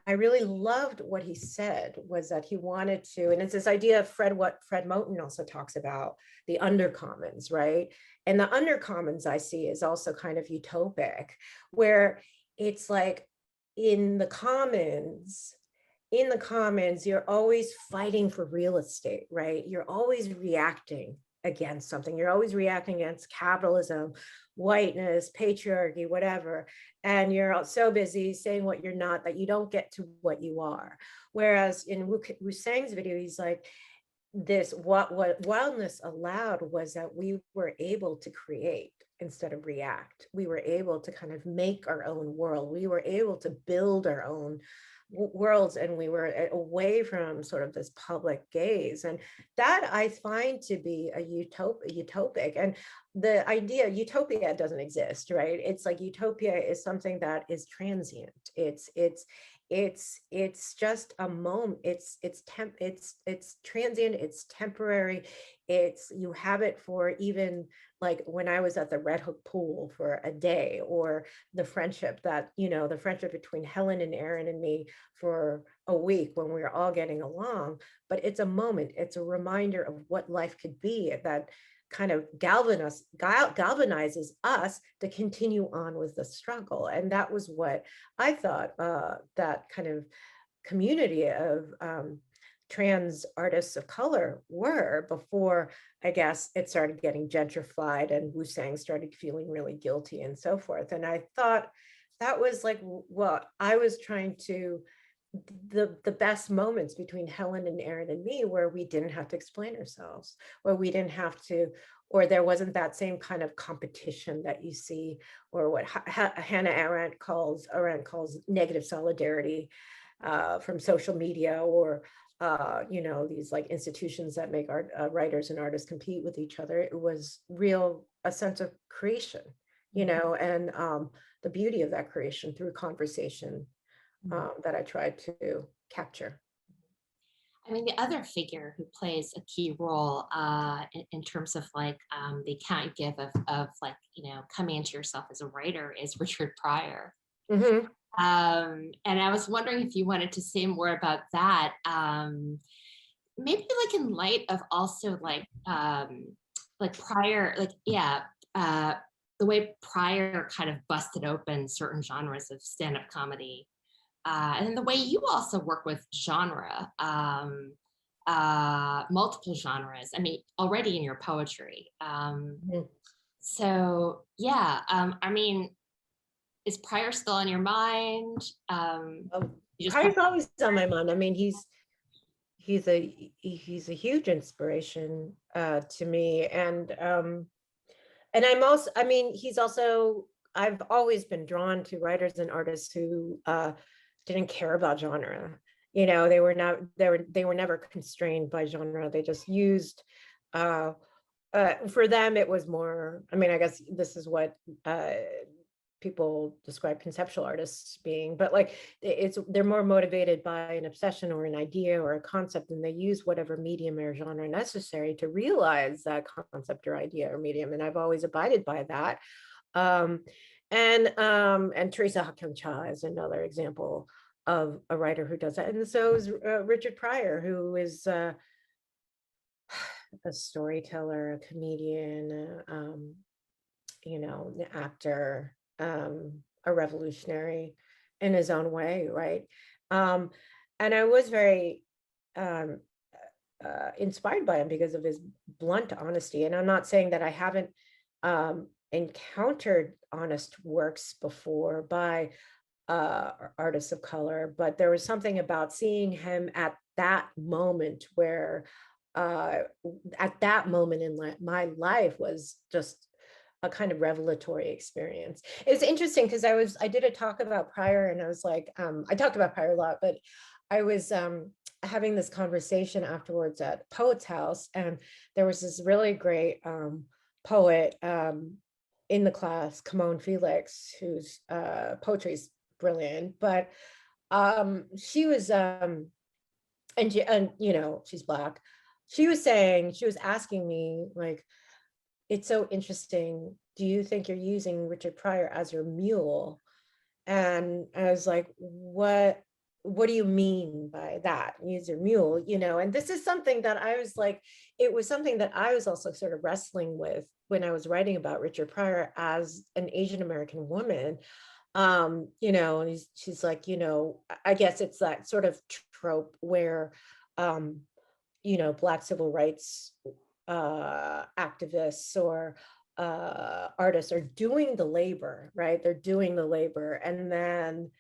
B: I really loved what he said, was that he wanted to, and it's this idea of what Fred Moten also talks about, the undercommons, right? And the undercommons I see is also kind of utopic, where it's like in the commons, you're always fighting for real estate, right? You're always reacting against something. You're always reacting against capitalism, whiteness, patriarchy, whatever. And you're so busy saying what you're not that you don't get to what you are. Whereas in Wu Sang's video, he's like, what wildness allowed was that we were able to create instead of react. We were able to kind of make our own world. We were able to build our own worlds, and we were away from sort of this public gaze. And that I find to be a utopic. And the idea utopia doesn't exist, right? It's like utopia is something that is transient. It's just a moment. It's transient, it's temporary. You have it for, even like when I was at the Red Hook pool for a day, or the friendship between Helen and Erin and me for a week when we were all getting along. But it's a moment, it's a reminder of what life could be, that kind of galvanizes us to continue on with the struggle. And that was what I thought that kind of community of trans artists of color were, before, I guess, it started getting gentrified and Wu Sang started feeling really guilty and so forth. And I thought that was like what I was trying to, the best moments between Helen and Aaron and me, where we didn't have to explain ourselves, where we didn't have to, or there wasn't that same kind of competition that you see, or what Hannah Arendt calls negative solidarity from social media, or these like institutions that make art writers and artists compete with each other. It was real a sense of creation, and the beauty of that creation through conversation that I tried to capture.
C: I mean, the other figure who plays a key role in terms of like the account you give of like, coming into yourself as a writer is Richard Pryor.
B: Mm-hmm.
C: And I was wondering if you wanted to say more about that. Maybe like in light of also like Pryor, the way Pryor kind of busted open certain genres of stand-up comedy. And then the way you also work with genre, multiple genres, I mean, already in your poetry. So yeah, I mean, is Pryor still on your mind?
B: Pryor's always on my mind. I mean, he's a huge inspiration to me, and I'm also, I mean, I've always been drawn to writers and artists who didn't care about genre. They were never constrained by genre. They just used, for them, it was more, I mean, I guess this is what people describe conceptual artists being, but like they're more motivated by an obsession or an idea or a concept, and they use whatever medium or genre necessary to realize that concept or idea or medium. And I've always abided by that. And Teresa Hakim Cha is another example of a writer who does that. And so is Richard Pryor, who is a storyteller, a comedian, an actor, a revolutionary in his own way, right? And I was very inspired by him because of his blunt honesty. And I'm not saying that I haven't encountered honest works before by artists of color, but there was something about seeing him at that moment where at that moment in my life was just a kind of revelatory experience. It was interesting because I did a talk about Pryor, and I was like, I talked about Pryor a lot, but I was having this conversation afterwards at Poet's House, and there was this really great poet in the class, Kimon Felix, whose poetry is brilliant, but she was and she's Black. She was asking me, like, it's so interesting, do you think you're using Richard Pryor as your mule? And I was like, what do you mean by that, use your mule? And this is something that I was like, it was something that I was also sort of wrestling with when I was writing about Richard Pryor as an Asian American woman. And she's like, I guess it's that sort of trope where Black civil rights activists or artists are doing the labor, right? They're doing the labor, and then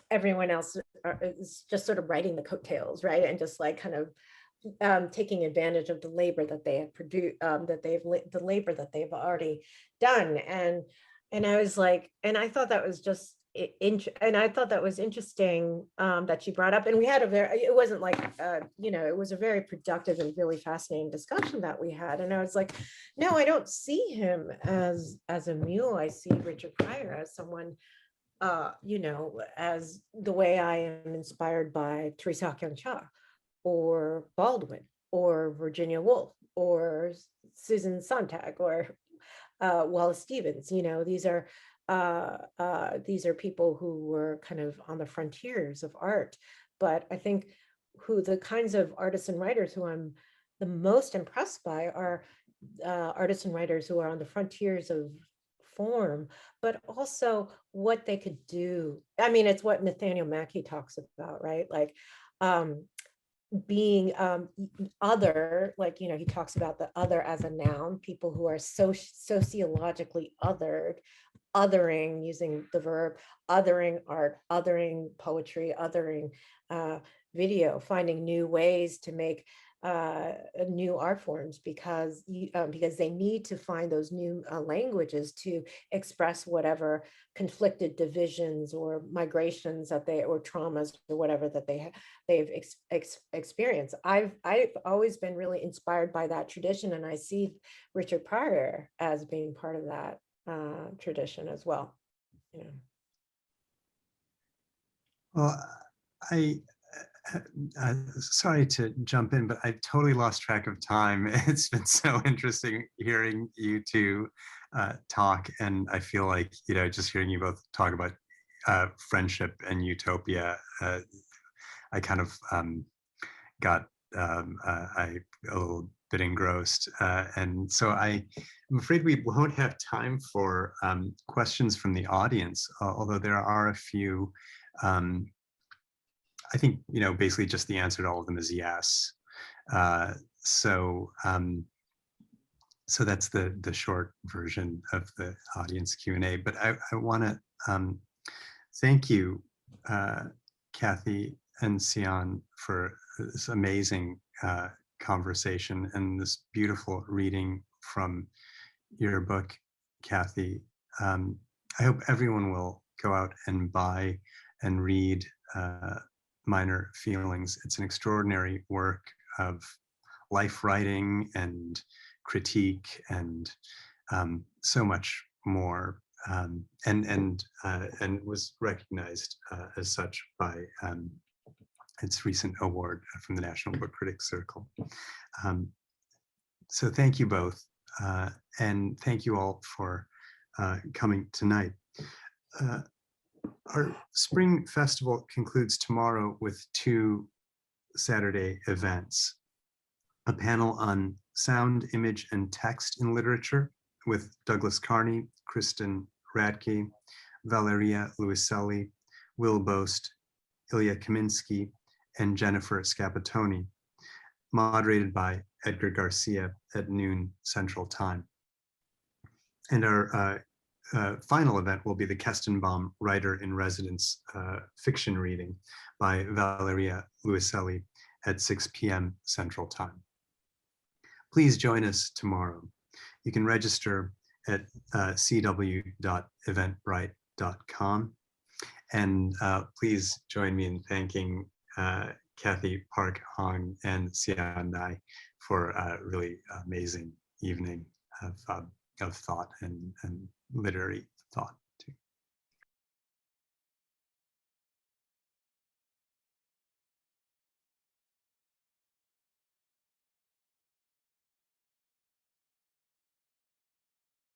B: everyone else is just sort of riding the coattails, right? And just like kind of taking advantage of the labor that they have produced, the labor that they've already done. And I was like, and I thought that was just and I thought that was interesting that she brought up, and we had it wasn't like, it was a very productive and really fascinating discussion that we had. And I was like, no, I don't see him as a mule. I see Richard Pryor as someone, as the way I am inspired by Teresa Hakim Cha or Baldwin or Virginia Woolf or Susan Sontag or Wallace Stevens. These are people who were kind of on the frontiers of art, but I think the kinds of artists and writers who I'm the most impressed by are artists and writers who are on the frontiers of form, but also what they could do. I mean, it's what Nathaniel Mackey talks about, right? Like being other, like, he talks about the other as a noun, people who are sociologically othered, othering, using the verb, othering art, othering poetry, othering video, finding new ways to make new art forms, because they need to find those new languages to express whatever conflicted divisions or migrations that they, or traumas or whatever that they've experienced. I've always been really inspired by that tradition, and I see Richard Pryor as being part of that tradition as well. You know.
A: Well, I, sorry to jump in, but I totally lost track of time. It's been so interesting hearing you two talk, and I feel like, you know, just hearing you both talk about friendship and utopia, I kind of got a little bit engrossed, and so I'm afraid we won't have time for questions from the audience, although there are a few. I think, you know, basically just the answer to all of them is yes. So that's the short version of the audience Q&A. But I want to thank you, Cathy and Sion, for this amazing conversation and this beautiful reading from your book, Cathy. I hope everyone will go out and buy and read Minor Feelings. It's an extraordinary work of life writing and critique and so much more, and was recognized as such by its recent award from the National Book Critics Circle. So thank you both, and thank you all for coming tonight. Our spring festival concludes tomorrow with 2 Saturday events: a panel on sound, image, and text in literature with Douglas Carney, Kristen Radke, Valeria Luiselli, Will Boast, Ilya Kaminsky, and Jennifer Scapitoni, moderated by Edgar Garcia at noon Central Time. And our final event will be the Kestenbaum Writer in Residence fiction reading by Valeria Luiselli at 6 p.m. Central Time. Please join us tomorrow. You can register at cw.eventbrite.com. And please join me in thanking Cathy, Park Hong, and Xian Dai for a really amazing evening of thought and literary thought.